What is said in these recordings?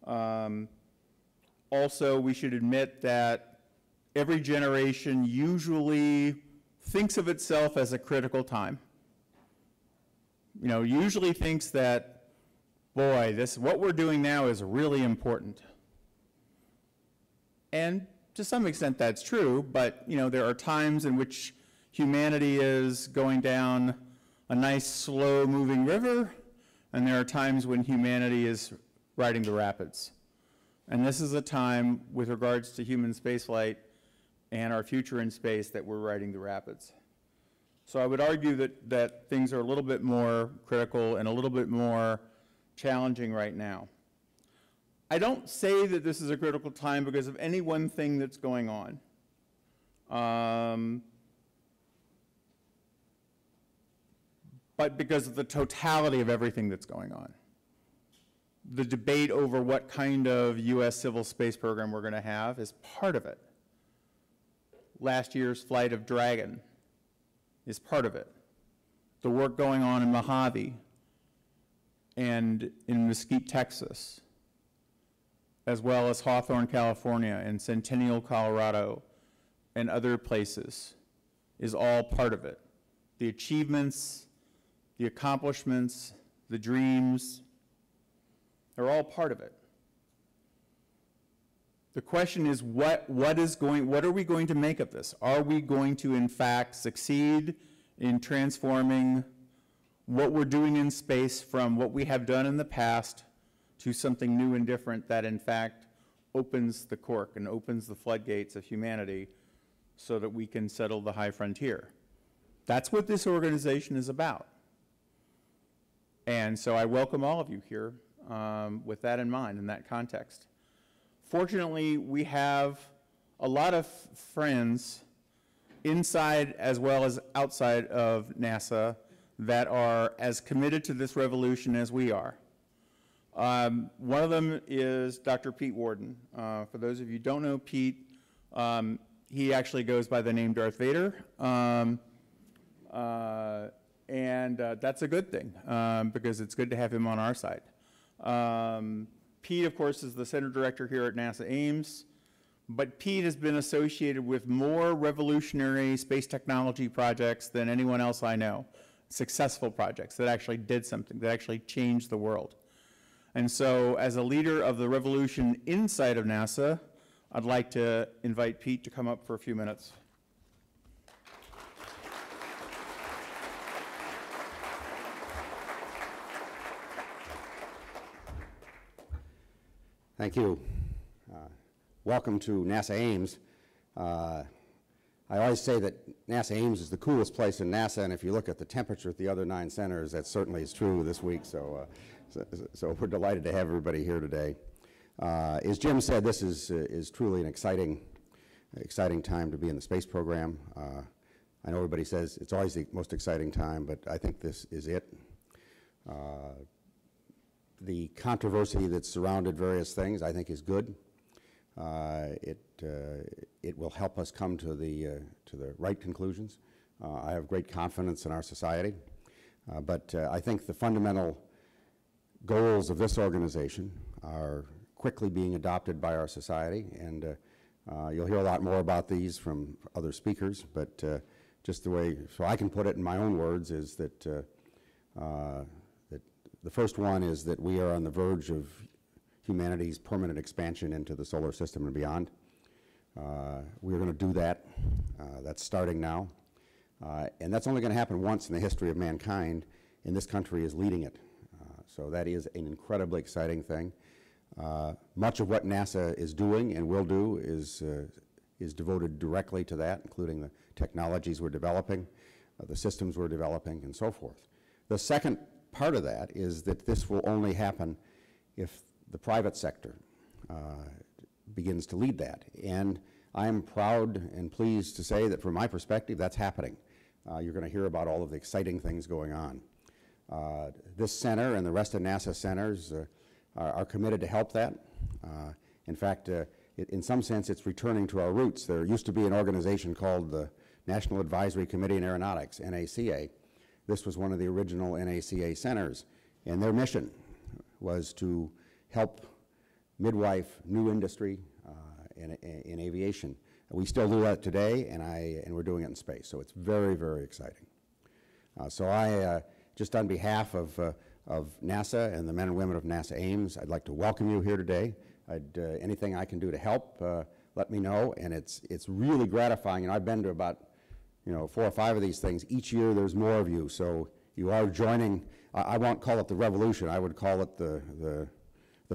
Also, we should admit that every generation usually thinks of itself as a critical time. You know, usually thinks that, boy, what we're doing now is really important. And to some extent that's true, but you know, there are times in which humanity is going down a nice slow moving river, and there are times when humanity is riding the rapids. And this is a time with regards to human spaceflight and our future in space that we're riding the rapids. So I would argue that things are a little bit more critical and a little bit more challenging right now. I don't say that this is a critical time because of any one thing that's going on. But because of the totality of everything that's going on. The debate over what kind of U.S. civil space program we're going to have is part of it. Last year's flight of Dragon is part of it. The work going on in Mojave and in Mesquite, Texas, as well as Hawthorne, California, and Centennial, Colorado, and other places, is all part of it. The achievements, the accomplishments, the dreams, they're all part of it. The question is, what are we going to make of this? Are we going to, in fact, succeed in transforming what we're doing in space from what we have done in the past to something new and different that, in fact, opens the cork and opens the floodgates of humanity so that we can settle the high frontier? That's what this organization is about. And so I welcome all of you here with that in mind, in that context. Fortunately, we have a lot of friends inside as well as outside of NASA that are as committed to this revolution as we are. One of them is Dr. Pete Worden. For those of you who don't know Pete, he actually goes by the name Darth Vader. That's a good thing because it's good to have him on our side. Pete, of course, is the center director here at NASA Ames, but Pete has been associated with more revolutionary space technology projects than anyone else I know, successful projects that actually did something, that actually changed the world. And so as a leader of the revolution inside of NASA, I'd like to invite Pete to come up for a few minutes. Thank you. Welcome to NASA Ames. I always say that NASA Ames is the coolest place in NASA, and if you look at the temperature at the other 9 centers, that certainly is true this week, so we're delighted to have everybody here today. As Jim said, this is truly an exciting time to be in the space program. I know everybody says it's always the most exciting time, but I think this is it. The controversy that's surrounded various things, I think, is good. It will help us come to the right conclusions. I have great confidence in our society, but I think the fundamental goals of this organization are quickly being adopted by our society, and you'll hear a lot more about these from other speakers, but just the way, so I can put it in my own words, is that the first one is that we are on the verge of humanity's permanent expansion into the solar system and beyond. We're going to do that. That's starting now. And that's only going to happen once in the history of mankind, and this country is leading it. So that is an incredibly exciting thing. Much of what NASA is doing and will do is devoted directly to that, including the technologies we're developing, the systems we're developing, and so forth. The second part of that is that this will only happen if the private sector begins to lead that. And I am proud and pleased to say that from my perspective, that's happening. You're going to hear about all of the exciting things going on. This center and the rest of NASA centers are committed to help that. In fact, in some sense, it's returning to our roots. There used to be an organization called the National Advisory Committee in Aeronautics, NACA. This was one of the original NACA centers, and their mission was to help midwife, new industry in aviation. We still do that today, and we're doing it in space, so it's very, very exciting. So I, just on behalf of NASA and the men and women of NASA Ames, I'd like to welcome you here today. Anything I can do to help, let me know, and it's really gratifying, and I've been to about 4 or 5 of these things. Each year there's more of you, so you are joining. I won't call it the revolution, I would call it the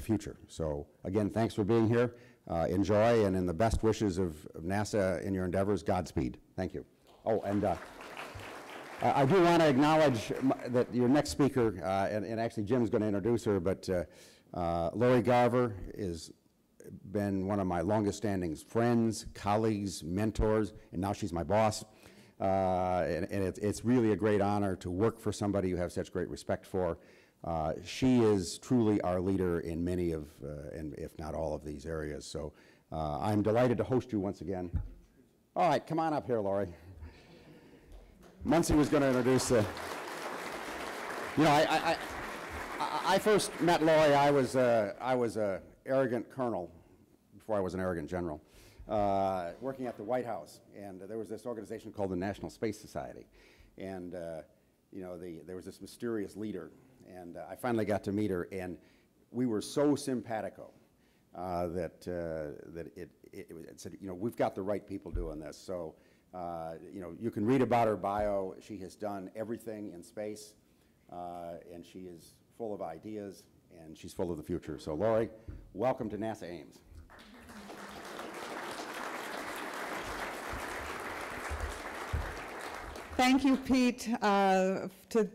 future. So again, thanks for being here. Enjoy, and in the best wishes of NASA in your endeavors, Godspeed. Thank you. Oh, and I do want to acknowledge that your next speaker, and actually Jim's going to introduce her, but Lori Garver has been one of my longest standing friends, colleagues, mentors, and now she's my boss. And it's really a great honor to work for somebody you have such great respect for. She is truly our leader in many of, and if not all of these areas. So I'm delighted to host you once again. All right, come on up here, Lori. Muncy was going to introduce the, I first met Lori, I was a arrogant colonel before I was an arrogant general, working at the White House, and there was this organization called the National Space Society, and there was this mysterious leader, and I finally got to meet her, and we were so simpatico that it said, we've got the right people doing this. So, you can read about her bio. She has done everything in space, and she is full of ideas, and she's full of the future. So, Lori, welcome to NASA Ames. Thank you, Pete. To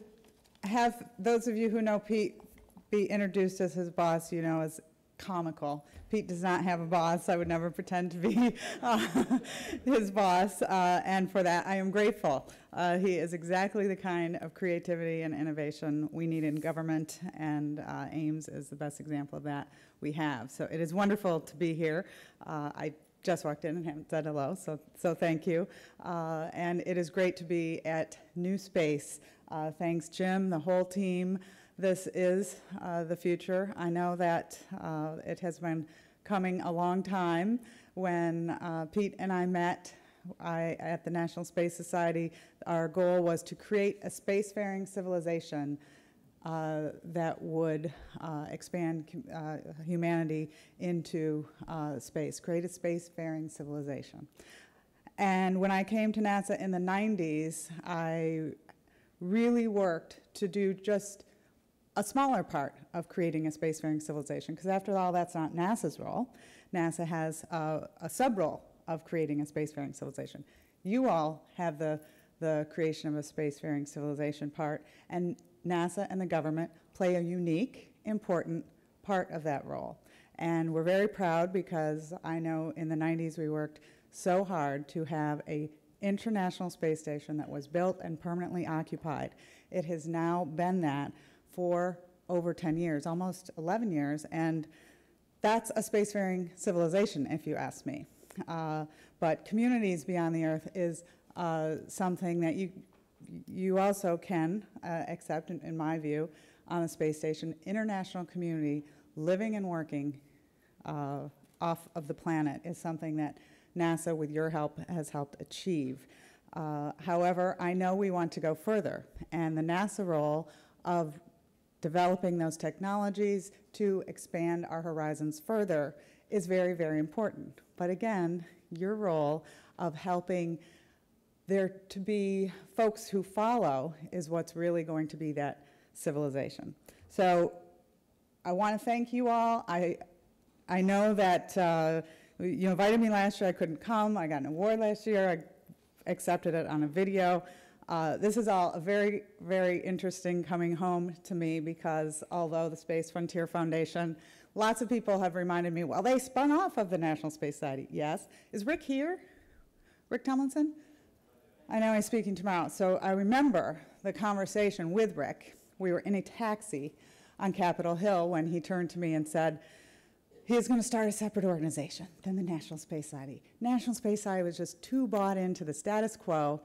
have those of you who know Pete be introduced as his boss, is comical. Pete does not have a boss. I would never pretend to be his boss, and for that I am grateful. He is exactly the kind of creativity and innovation we need in government, and Ames is the best example of that we have. So it is wonderful to be here. I just walked in and haven't said hello, so thank you. And it is great to be at NewSpace. Thanks, Jim, the whole team. This is the future. I know that it has been coming a long time. When Pete and I met at the National Space Society, our goal was to create a spacefaring civilization that would expand humanity into space, create a spacefaring civilization. And when I came to NASA in the 90s, I really worked to do just a smaller part of creating a spacefaring civilization, because after all, that's not NASA's role. NASA has a sub-role of creating a spacefaring civilization. You all have the creation of a spacefaring civilization part, and NASA and the government play a unique, important part of that role. And we're very proud, because I know in the 90s we worked so hard to have an international space station that was built and permanently occupied. It has now been that for over 10 years, almost 11 years, and that's a spacefaring civilization, if you ask me. But communities beyond the Earth is something that you also can accept, in my view, on a space station. International community living and working off of the planet is something that NASA, with your help, has helped achieve. However, I know we want to go further, and the NASA role of developing those technologies to expand our horizons further is very, very important. But again, your role of helping there to be folks who follow is what's really going to be that civilization. So I want to thank you all. I know that you invited me last year. I couldn't come. I got an award last year. I accepted it on a video. This is all a very, very interesting coming home to me, because although the Space Frontier Foundation, lots of people have reminded me, well, they spun off of the National Space Society. Yes. Is Rick here? Rick Tomlinson? I know he's speaking tomorrow. So I remember the conversation with Rick. We were in a taxi on Capitol Hill when he turned to me and said he was going to start a separate organization than the National Space Society. National Space Society was just too bought into the status quo.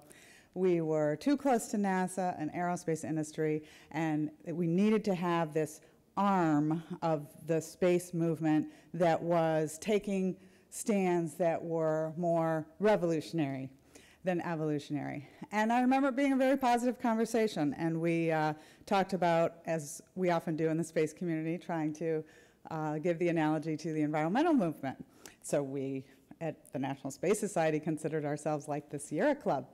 We were too close to NASA and aerospace industry, and we needed to have this arm of the space movement that was taking stands that were more revolutionary than evolutionary. And I remember it being a very positive conversation, and we talked about, as we often do in the space community, trying to give the analogy to the environmental movement. So we, at the National Space Society, considered ourselves like the Sierra Club.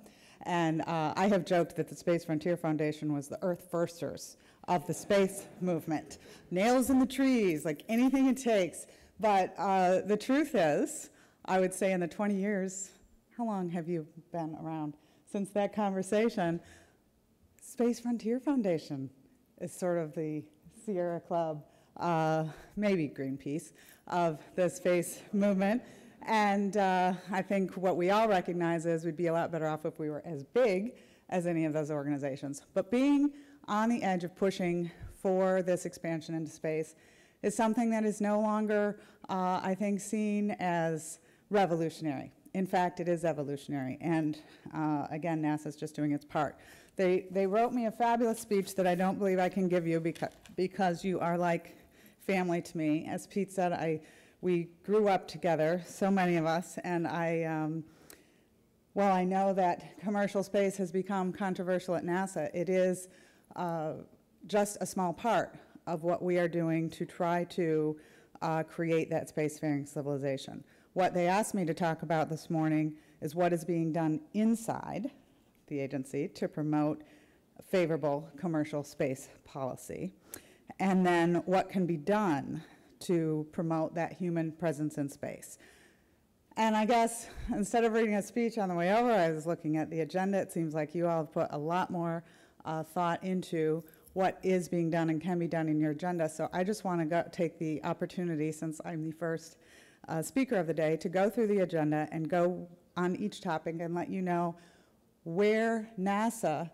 And I have joked that the Space Frontier Foundation was the Earth Firsters of the space movement. Nails in the trees, like anything it takes. But the truth is, I would say in the 20 years, how long have you been around since that conversation? Space Frontier Foundation is sort of the Sierra Club, maybe Greenpeace, of the space movement. And I think what we all recognize is we'd be a lot better off if we were as big as any of those organizations. But being on the edge of pushing for this expansion into space is something that is no longer, I think, seen as revolutionary. In fact, it is evolutionary. And again, NASA's just doing its part. They wrote me a fabulous speech that I don't believe I can give you because you are like family to me. As Pete said, we grew up together, so many of us, and while I know that commercial space has become controversial at NASA, it is just a small part of what we are doing to try to create that spacefaring civilization. What they asked me to talk about this morning is what is being done inside the agency to promote favorable commercial space policy, and then what can be done to promote that human presence in space. And I guess instead of reading a speech on the way over, I was looking at the agenda. It seems like you all have put a lot more thought into what is being done and can be done in your agenda. So I just want to take the opportunity, since I'm the first speaker of the day, to go through the agenda and go on each topic and let you know where NASA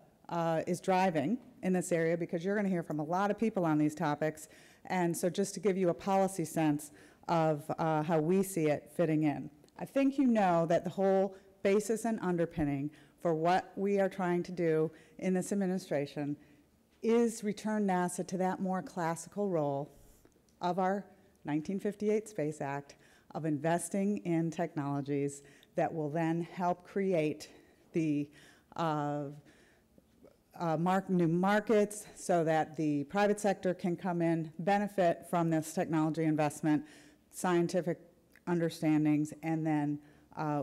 is driving in this area, because you're going to hear from a lot of people on these topics. And so just to give you a policy sense of how we see it fitting in. I think you know that the whole basis and underpinning for what we are trying to do in this administration is return NASA to that more classical role of our 1958 Space Act of investing in technologies that will then help create the new markets so that the private sector can come in, benefit from this technology investment, scientific understandings, and then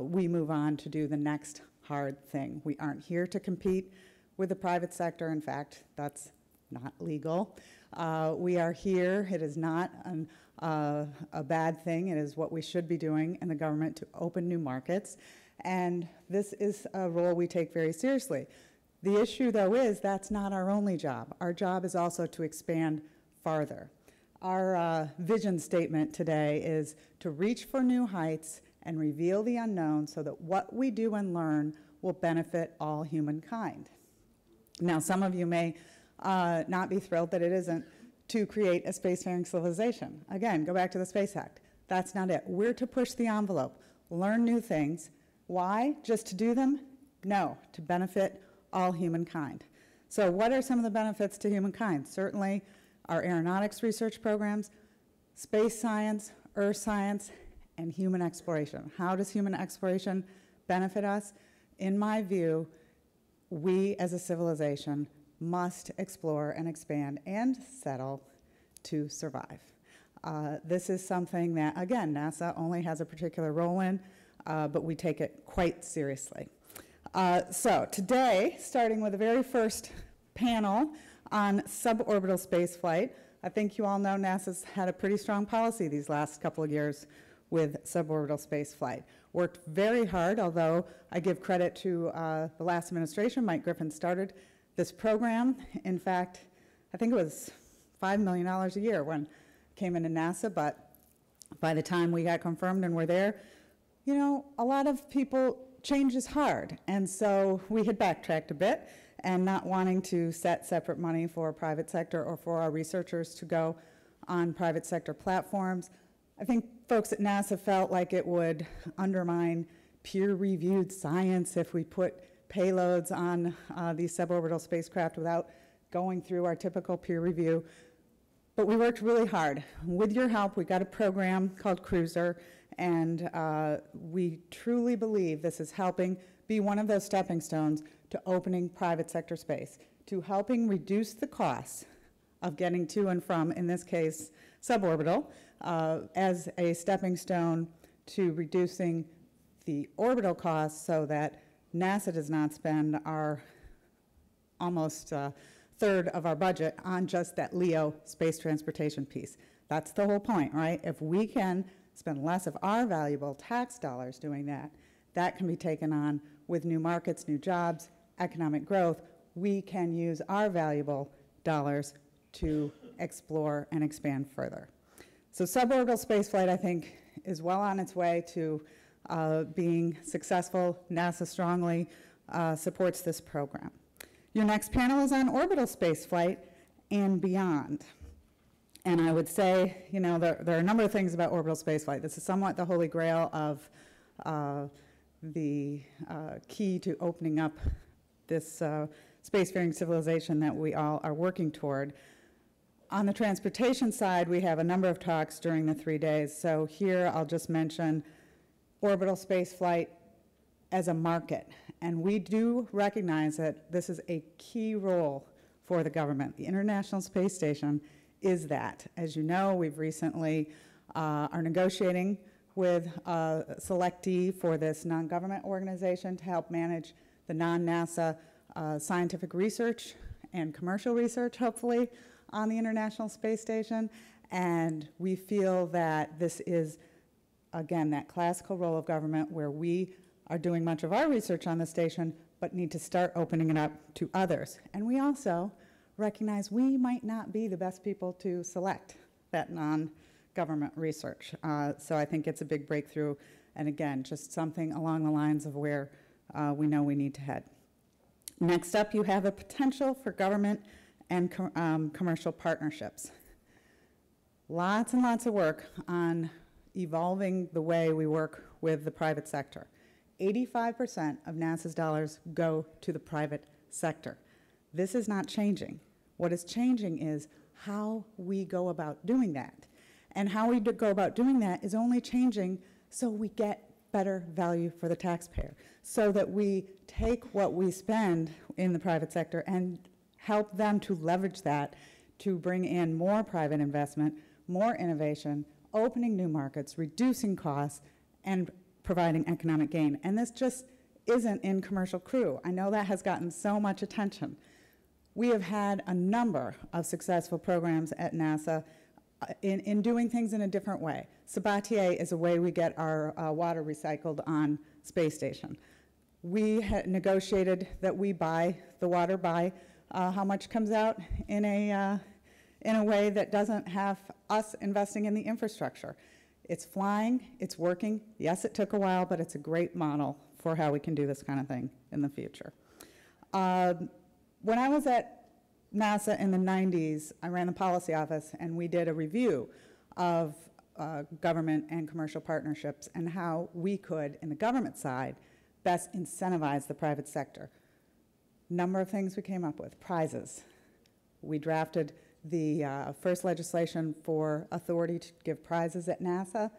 we move on to do the next hard thing. We aren't here to compete with the private sector. In fact, that's not legal. We are here, it is not a bad thing, it is what we should be doing in the government to open new markets, and this is a role we take very seriously. The issue, though, is that's not our only job. Our job is also to expand farther. Our vision statement today is to reach for new heights and reveal the unknown so that what we do and learn will benefit all humankind. Now, some of you may not be thrilled that it isn't to create a spacefaring civilization. Again, go back to the Space Act. That's not it. We're to push the envelope, learn new things. Why? Just to do them? No, to benefit all humankind. So what are some of the benefits to humankind? Certainly our aeronautics research programs, space science, earth science, and human exploration. How does human exploration benefit us? In my view, we as a civilization must explore and expand and settle to survive. This is something that, again, NASA only has a particular role in, but we take it quite seriously. So today, starting with the very first panel on suborbital spaceflight, I think you all know NASA's had a pretty strong policy these last couple of years with suborbital spaceflight. Worked very hard, although I give credit to the last administration. Mike Griffin started this program. In fact, I think it was $5 million a year when it came into NASA, but by the time we got confirmed and were there, you know, a lot of people, change is hard, and so we had backtracked a bit and not wanting to set separate money for private sector or for our researchers to go on private sector platforms. I think folks at NASA felt like it would undermine peer-reviewed science if we put payloads on these suborbital spacecraft without going through our typical peer review. But we worked really hard. With your help, we got a program called Cruiser, and we truly believe this is helping be one of those stepping stones to opening private sector space, to helping reduce the costs of getting to and from, in this case, suborbital, as a stepping stone to reducing the orbital costs so that NASA does not spend our almost third of our budget on just that LEO space transportation piece. That's the whole point, right? If we can spend less of our valuable tax dollars doing that, that can be taken on with new markets, new jobs, economic growth. We can use our valuable dollars to explore and expand further. So suborbital spaceflight, I think, is well on its way to being successful. NASA strongly supports this program. Your next panel is on orbital spaceflight and beyond. And I would say, you know, there are a number of things about orbital spaceflight. This is somewhat the holy grail of the key to opening up this spacefaring civilization that we all are working toward. On the transportation side, we have a number of talks during the 3 days. So here I'll just mention orbital spaceflight as a market. And we do recognize that this is a key role for the government. The International Space Station is that. As you know, we've recently are negotiating with a selectee for this non-government organization to help manage the non-NASA scientific research and commercial research, hopefully, on the International Space Station. And we feel that this is, again, that classical role of government where we are doing much of our research on the station, but need to start opening it up to others. And we also recognize we might not be the best people to select that non-government research. So I think it's a big breakthrough, and again, just something along the lines of where we know we need to head. Next up, you have a potential for government and commercial partnerships. Lots and lots of work on evolving the way we work with the private sector. 85% of NASA's dollars go to the private sector. This is not changing. What is changing is how we go about doing that. And how we go about doing that is only changing so we get better value for the taxpayer, so that we take what we spend in the private sector and help them to leverage that to bring in more private investment, more innovation, opening new markets, reducing costs, and providing economic gain. And this just isn't in commercial crew. I know that has gotten so much attention. We have had a number of successful programs at NASA in doing things in a different way. Sabatier is a way we get our water recycled on space station. We had negotiated that we buy the water by how much comes out in a way that doesn't have us investing in the infrastructure. It's flying, it's working. Yes, it took a while, but it's a great model for how we can do this kind of thing in the future. When I was at NASA in the 90s, I ran the policy office, and we did a review of government and commercial partnerships and how we could, in the government side, best incentivize the private sector. Number of things we came up with. Prizes. We drafted the first legislation for authority to give prizes at NASA.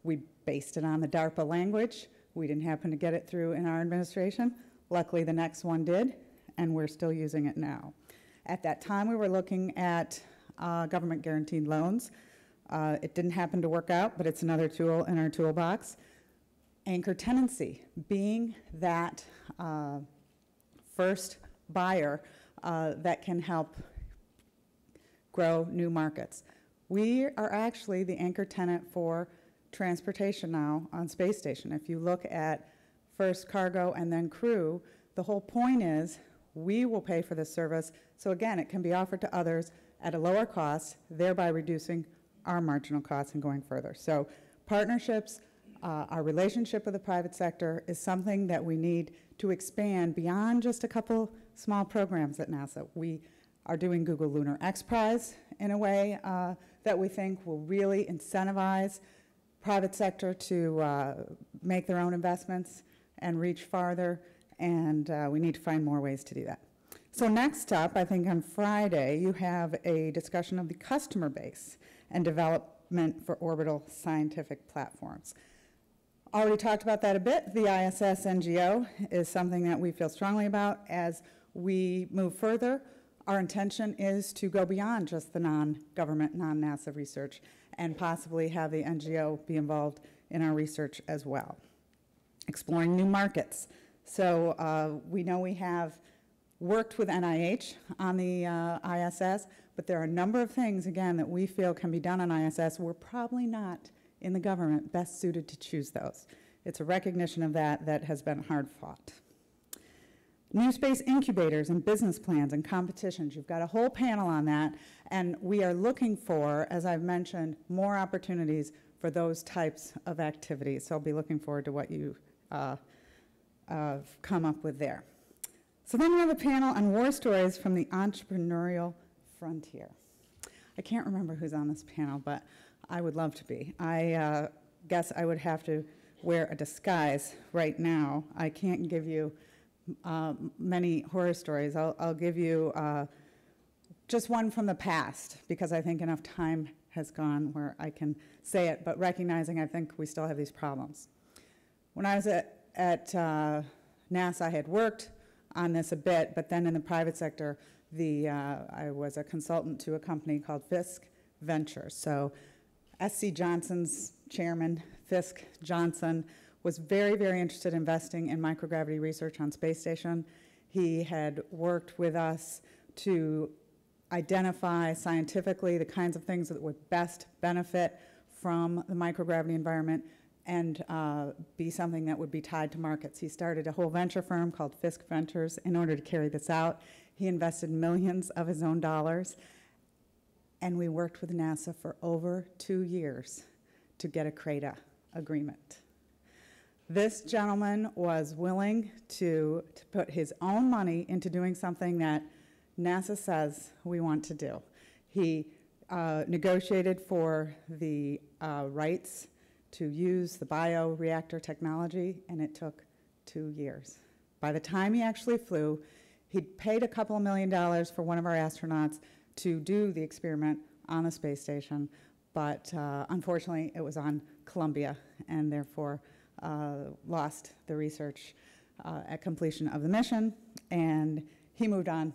We based it on the DARPA language. We didn't happen to get it through in our administration. Luckily, the next one did, and we're still using it now. At that time, we were looking at government guaranteed loans. It didn't happen to work out, but it's another tool in our toolbox. Anchor tenancy, being that first buyer that can help grow new markets. We are actually the anchor tenant for transportation now on space station. If you look at first cargo and then crew, the whole point is we will pay for this service. So again, it can be offered to others at a lower cost, thereby reducing our marginal costs and going further. So partnerships, our relationship with the private sector is something that we need to expand beyond just a couple small programs at NASA. We are doing Google Lunar X Prize in a way that we think will really incentivize private sector to make their own investments and reach farther, and we need to find more ways to do that. So next up, I think on Friday, you have a discussion of the customer base and development for orbital scientific platforms. Already talked about that a bit. The ISS NGO is something that we feel strongly about. As we move further, our intention is to go beyond just the non-government, non-NASA research and possibly have the NGO be involved in our research as well. Exploring new markets. So we know we have worked with NIH on the ISS, but there are a number of things, again, that we feel can be done on ISS. We're probably not in the government best suited to choose those. It's a recognition of that that has been hard fought. NewSpace incubators and business plans and competitions. You've got a whole panel on that, and we are looking for, as I've mentioned, more opportunities for those types of activities. So I'll be looking forward to what you come up with there. So then we have a panel on war stories from the entrepreneurial frontier. I can't remember who's on this panel, but I would love to be. I guess I would have to wear a disguise right now. I can't give you many horror stories. I'll give you just one from the past, because I think enough time has gone where I can say it, but recognizing I think we still have these problems. When I was at NASA, I had worked on this a bit, but then in the private sector, I was a consultant to a company called Fisk Ventures. So S.C. Johnson's chairman, Fisk Johnson, was very, very interested in investing in microgravity research on space station. He had worked with us to identify scientifically the kinds of things that would best benefit from the microgravity environment and be something that would be tied to markets. He started a whole venture firm called Fisk Ventures in order to carry this out. He invested millions of his own dollars, and we worked with NASA for over 2 years to get a CRADA agreement. This gentleman was willing to put his own money into doing something that NASA says we want to do. He negotiated for the rights to use the bioreactor technology, and it took 2 years. By the time he actually flew, he'd paid a couple of $1 million for one of our astronauts to do the experiment on the space station, but unfortunately it was on Columbia, and therefore lost the research at completion of the mission, and he moved on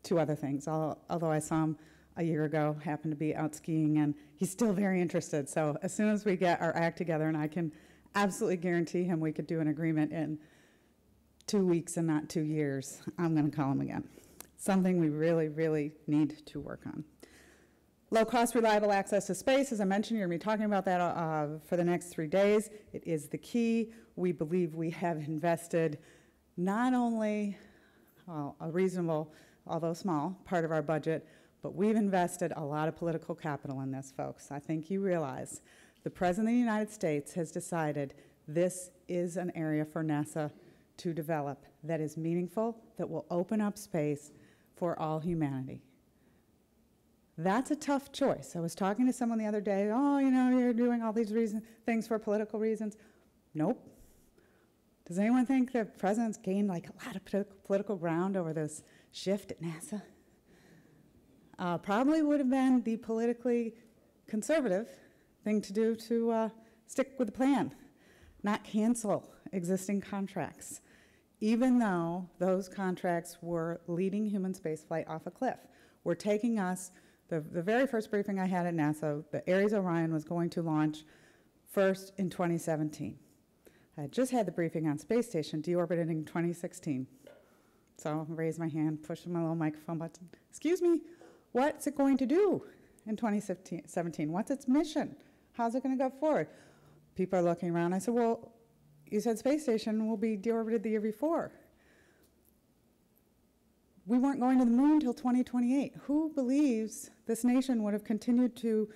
to other things. Although I saw him a year ago, happened to be out skiing, and he's still very interested. So as soon as we get our act together, and I can absolutely guarantee him we could do an agreement in 2 weeks and not 2 years, I'm going to call him again. Something we really, really need to work on. Low-cost, reliable access to space. As I mentioned, you're going to be talking about that for the next 3 days. It is the key. We believe we have invested not only a reasonable, although small, part of our budget, but we've invested a lot of political capital in this, folks. I think you realize the President of the United States has decided this is an area for NASA to develop that is meaningful, that will open up space for all humanity. That's a tough choice. I was talking to someone the other day, oh, you know, you're doing all these things for political reasons. Nope. Does anyone think the president's gained like a lot of political ground over this shift at NASA? Probably would have been the politically conservative thing to do to stick with the plan, not cancel existing contracts, even though those contracts were leading human spaceflight off a cliff. We're taking us, the very first briefing I had at NASA, the Ares Orion was going to launch first in 2017. I had just had the briefing on space station deorbited in 2016. So I raised my hand, pushed my little microphone button. Excuse me, what's it going to do in 2017? What's its mission? How's it going to go forward? People are looking around. I said, well, you said space station will be deorbited the year before. We weren't going to the moon until 2028. Who believes this nation would have continued to,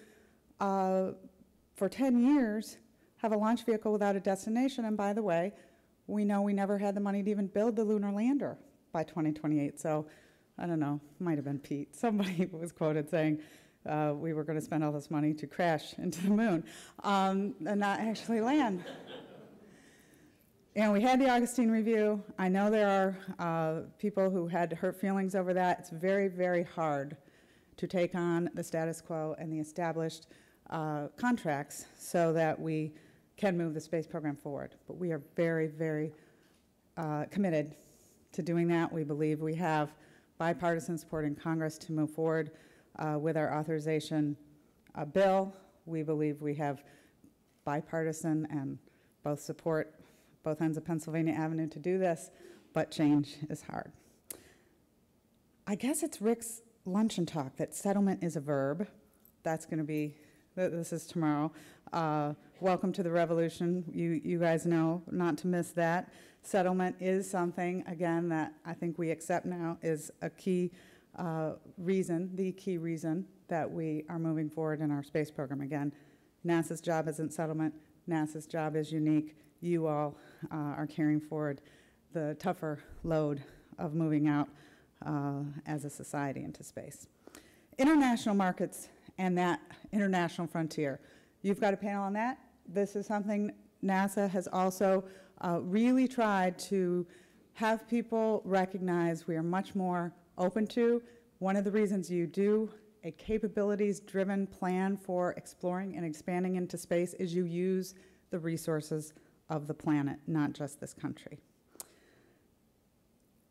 for 10 years, have a launch vehicle without a destination? And by the way, we know we never had the money to even build the lunar lander by 2028. So I don't know, might have been Pete. Somebody was quoted saying we were going to spend all this money to crash into the moon and not actually land. And we had the Augustine review. I know there are people who had hurt feelings over that. It's very, very hard to take on the status quo and the established contracts so that we can move the space program forward. But we are very, very committed to doing that. We believe we have bipartisan support in Congress to move forward with our authorization bill. We believe we have bipartisan and both support both ends of Pennsylvania Avenue to do this, but change is hard. I guess it's Rick's luncheon talk that settlement is a verb. That's going to be, this is tomorrow. Welcome to the revolution. You guys know not to miss that. Settlement is something, again, that I think we accept now is a key reason, the key reason that we are moving forward in our space program. Again, NASA's job isn't settlement. NASA's job is unique. You all are carrying forward the tougher load of moving out as a society into space. International markets and that international frontier. You've got a panel on that. This is something NASA has also really tried to have people recognize we are much more open to. One of the reasons you do a capabilities-driven plan for exploring and expanding into space is you use the resources of the planet, not just this country.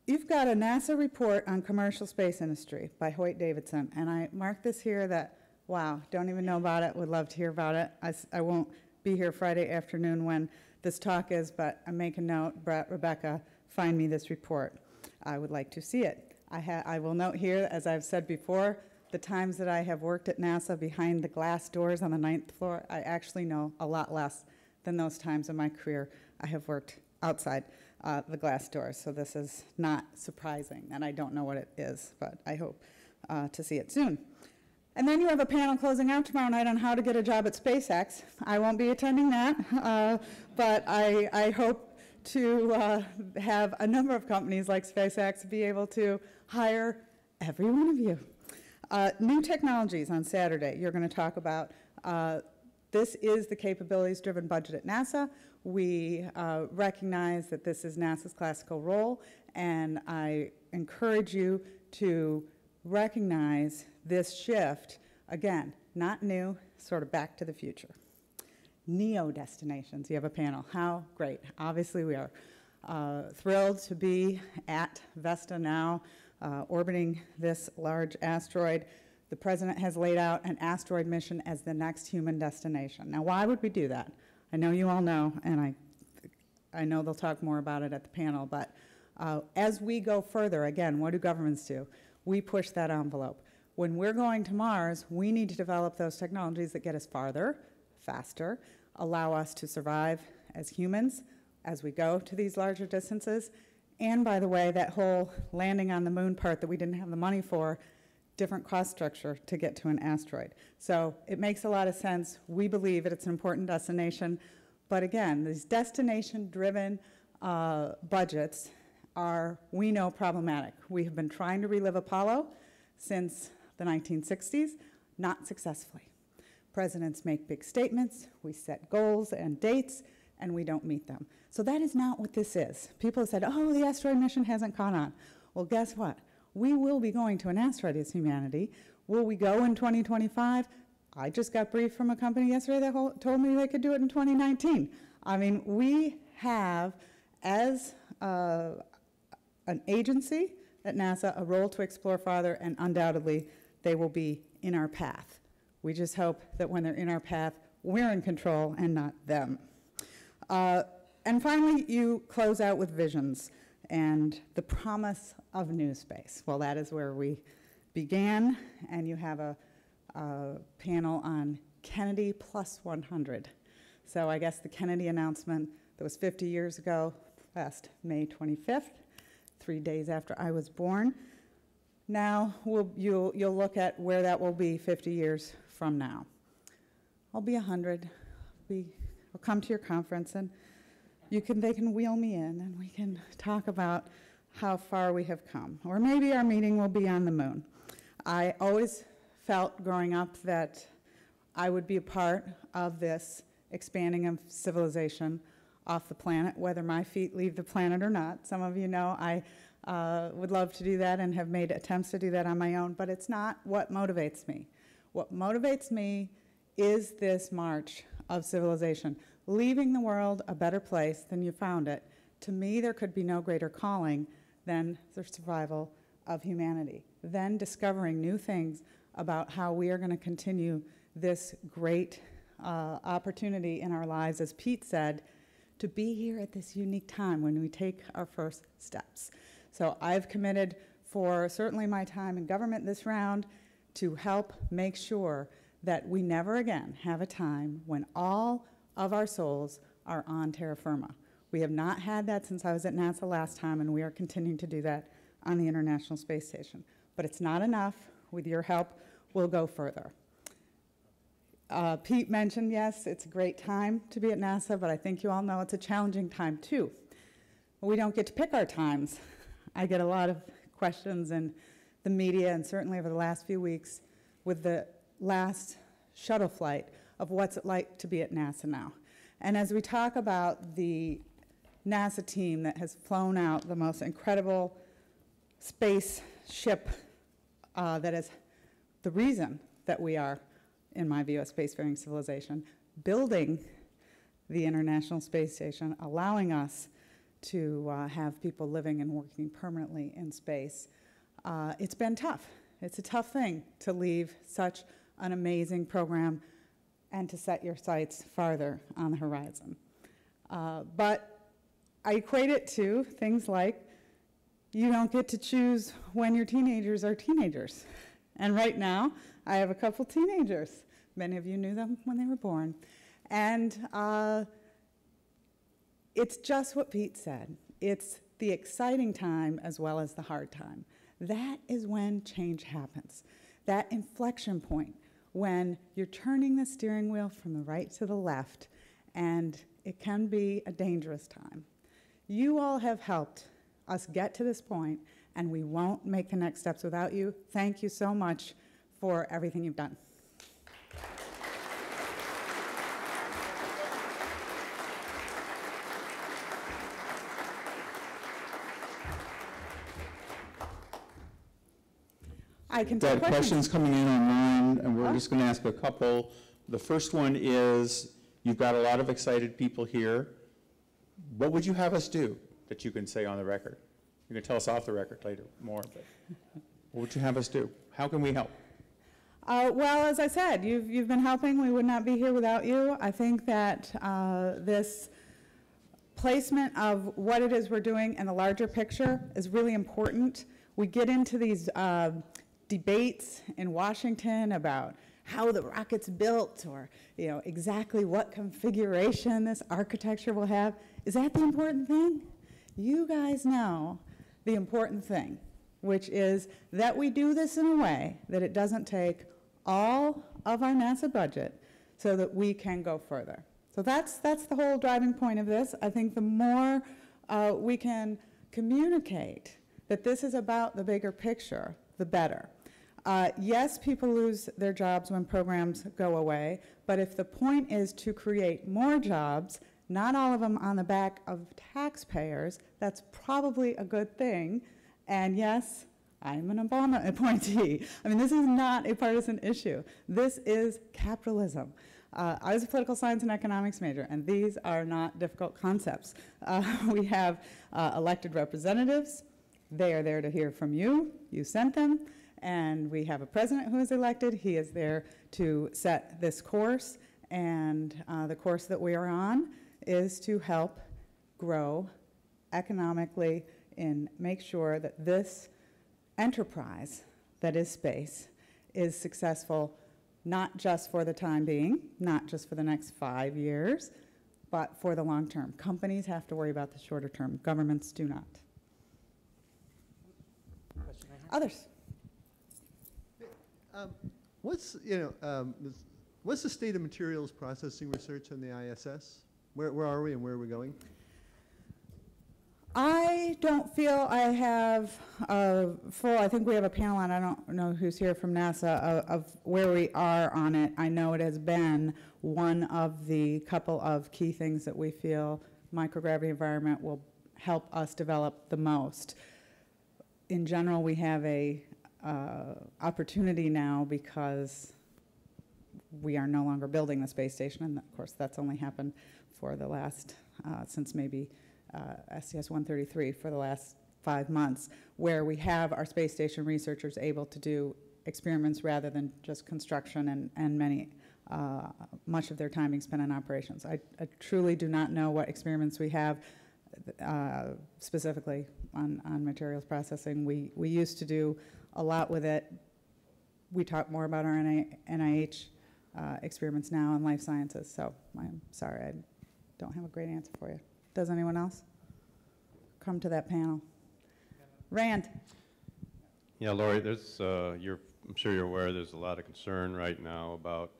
You've got a NASA report on commercial space industry by Hoyt Davidson, and I marked this here that, wow, don't even know about it, would love to hear about it. I won't be here Friday afternoon when this talk is, but I make a note, Brett, Rebecca, find me this report. I would like to see it. I will note here, as I've said before, the times that I have worked at NASA behind the glass doors on the 9th floor, I actually know a lot less than those times in my career I have worked outside the glass doors. So this is not surprising, and I don't know what it is, but I hope to see it soon. And then you have a panel closing out tomorrow night on how to get a job at SpaceX. I won't be attending that, but I hope to have a number of companies like SpaceX be able to hire every one of you. New technologies on Saturday, you're going to talk about. This is the capabilities-driven budget at NASA. We recognize that this is NASA's classical role, and I encourage you to recognize this shift, again, not new, sort of back to the future. NEO destinations, you have a panel. How great. Obviously, we are thrilled to be at Vesta now, orbiting this large asteroid. The president has laid out an asteroid mission as the next human destination. Now, why would we do that? I know you all know, and I know they'll talk more about it at the panel, but as we go further, again, what do governments do? We push that envelope. When we're going to Mars, we need to develop those technologies that get us farther, faster, allow us to survive as humans as we go to these larger distances. And by the way, that whole landing on the moon part that we didn't have the money for, different cost structure to get to an asteroid. So it makes a lot of sense. We believe that it's an important destination. But again, these destination-driven budgets are, we know, problematic. We have been trying to relive Apollo since the 1960s, not successfully. Presidents make big statements, we set goals and dates, and we don't meet them. So that is not what this is. People have said, oh, the asteroid mission hasn't caught on. Well, guess what? We will be going to an asteroid as humanity. Will we go in 2025? I just got briefed from a company yesterday that told me they could do it in 2019. I mean, we have, as an agency at NASA, a role to explore farther, and undoubtedly they will be in our path. We just hope that when they're in our path, we're in control and not them. And finally, you close out with visions and the promise of NewSpace. Well, that is where we began, and you have a panel on Kennedy plus 100. So I guess the Kennedy announcement that was 50 years ago, last May 25th, 3 days after I was born. Now you'll look at where that will be 50 years from now. I'll be 100. I'll come to your conference, and they can wheel me in, and we can talk about how far we have come. Or maybe our meeting will be on the moon. I always felt growing up that I would be a part of this expanding of civilization off the planet, whether my feet leave the planet or not. Some of you know I would love to do that and have made attempts to do that on my own, but it's not what motivates me. What motivates me is this march of civilization, leaving the world a better place than you found it. To me, there could be no greater calling than the survival of humanity, then discovering new things about how we are going to continue this great opportunity in our lives, as Pete said, to be here at this unique time when we take our first steps. So I've committed for certainly my time in government this round to help make sure that we never again have a time when all of our souls are on terra firma. We have not had that since I was at NASA last time, and we are continuing to do that on the International Space Station. But it's not enough. With your help, we'll go further. Pete mentioned, yes, it's a great time to be at NASA, but I think you all know it's a challenging time too. We don't get to pick our times. I get a lot of questions in the media, and certainly over the last few weeks with the last shuttle flight, of what's it like to be at NASA now. And as we talk about the NASA team that has flown out the most incredible spaceship that is the reason that we are, in my view, a spacefaring civilization, building the International Space Station, allowing us to have people living and working permanently in space. It's been tough. It's a tough thing to leave such an amazing program and to set your sights farther on the horizon. But I equate it to things like you don't get to choose when your teenagers are teenagers. And right now, I have a couple teenagers. Many of you knew them when they were born. And it's just what Pete said. It's the exciting time as well as the hard time. That is when change happens. That inflection point when you're turning the steering wheel from the right to the left, and it can be a dangerous time. You all have helped us get to this point, and we won't make the next steps without you. Thank you so much for everything you've done. I can take questions coming in online, and we're just going to ask a couple. The first one is, you've got a lot of excited people here. What would you have us do that you can say on the record? You can tell us off the record later more, but what would you have us do? How can we help? Well, as I said, you've been helping. We would not be here without you. I think that this placement of what it is we're doing in the larger picture is really important. We get into these debates in Washington about how the rocket's built, or exactly what configuration this architecture will have. Is that the important thing? You guys know the important thing, which is that we do this in a way that it doesn't take all of our NASA budget so that we can go further. So that's the whole driving point of this. I think the more we can communicate that this is about the bigger picture, the better. Yes, people lose their jobs when programs go away, but if the point is to create more jobs, not all of them on the back of taxpayers, that's probably a good thing. And yes, I'm an Obama appointee. I mean, this is not a partisan issue. This is capitalism. I was a political science and economics major, and these are not difficult concepts. We have elected representatives. They are there to hear from you. You sent them. And we have a president who is elected. He is there to set this course. And the course that we are on is to help grow economically and make sure that this enterprise that is space is successful, not just for the time being, not just for the next 5 years, but for the long term. Companies have to worry about the shorter term. Governments do not. Others? What's the state of materials processing research on the ISS? Where are we and where are we going? I don't feel I have full, I think we have a panel on, I don't know who's here from NASA, of where we are on it. I know it has been one of the couple of key things that we feel microgravity environment will help us develop the most. In general, we have a opportunity now because we are no longer building the space station, and of course that's only happened for the last, since maybe STS-133 for the last 5 months, where we have our space station researchers able to do experiments rather than just construction, and much of their time being spent on operations. I truly do not know what experiments we have specifically on materials processing. We used to do a lot with it. We talk more about our NIH experiments now in life sciences, so I'm sorry, I don't have a great answer for you. Does anyone else? Come to that panel. Rand. Yeah, Lori, there's, I'm sure you're aware there's a lot of concern right now about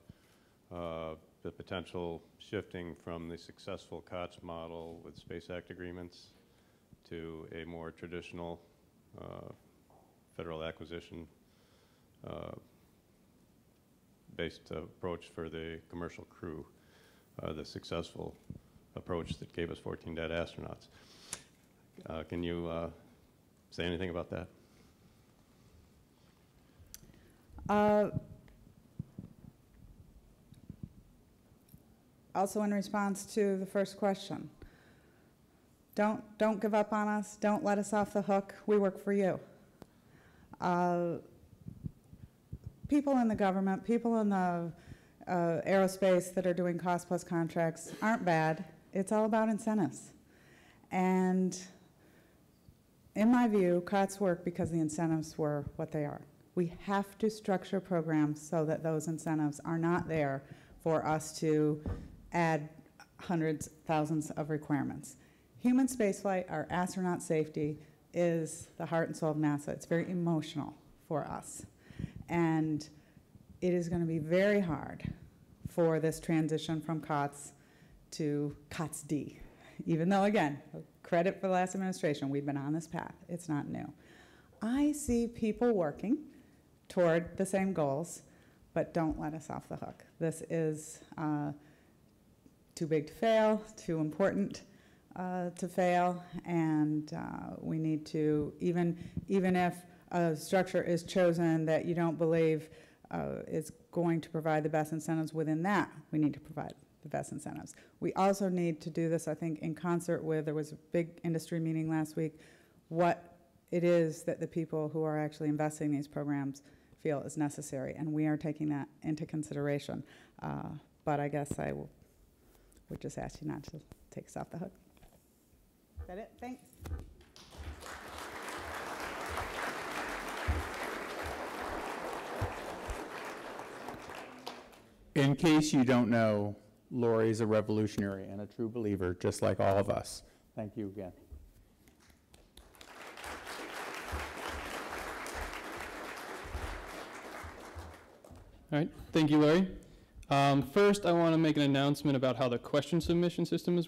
the potential shifting from the successful COTS model with Space Act agreements to a more traditional federal acquisition based approach for the commercial crew, the successful approach that gave us 14 dead astronauts. Can you say anything about that? Also in response to the first question, don't give up on us. Don't let us off the hook. We work for you. People in the government, people in the aerospace that are doing cost-plus contracts aren't bad. It's all about incentives. And in my view, COTS work because the incentives were what they are. We have to structure programs so that those incentives are not there for us to add hundreds, thousands of requirements. Human spaceflight, our astronaut safety, is the heart and soul of NASA. It's very emotional for us. And it is going to be very hard for this transition from COTS to COTS-D. Even though, again, credit for the last administration, we've been on this path. It's not new. I see people working toward the same goals, but don't let us off the hook. This is too big to fail, too important to fail, and we need to, even if a structure is chosen that you don't believe is going to provide the best incentives within that, we need to provide the best incentives. We also need to do this, I think, in concert with, there was a big industry meeting last week, what it is that the people who are actually investing in these programs feel is necessary, and we are taking that into consideration. But I guess I would just ask you not to take us off the hook. Is that it? Thanks. In case you don't know, Lori's a revolutionary and a true believer, just like all of us. Thank you again. All right, thank you, Lori. First, I want to make an announcement about how the question submission system is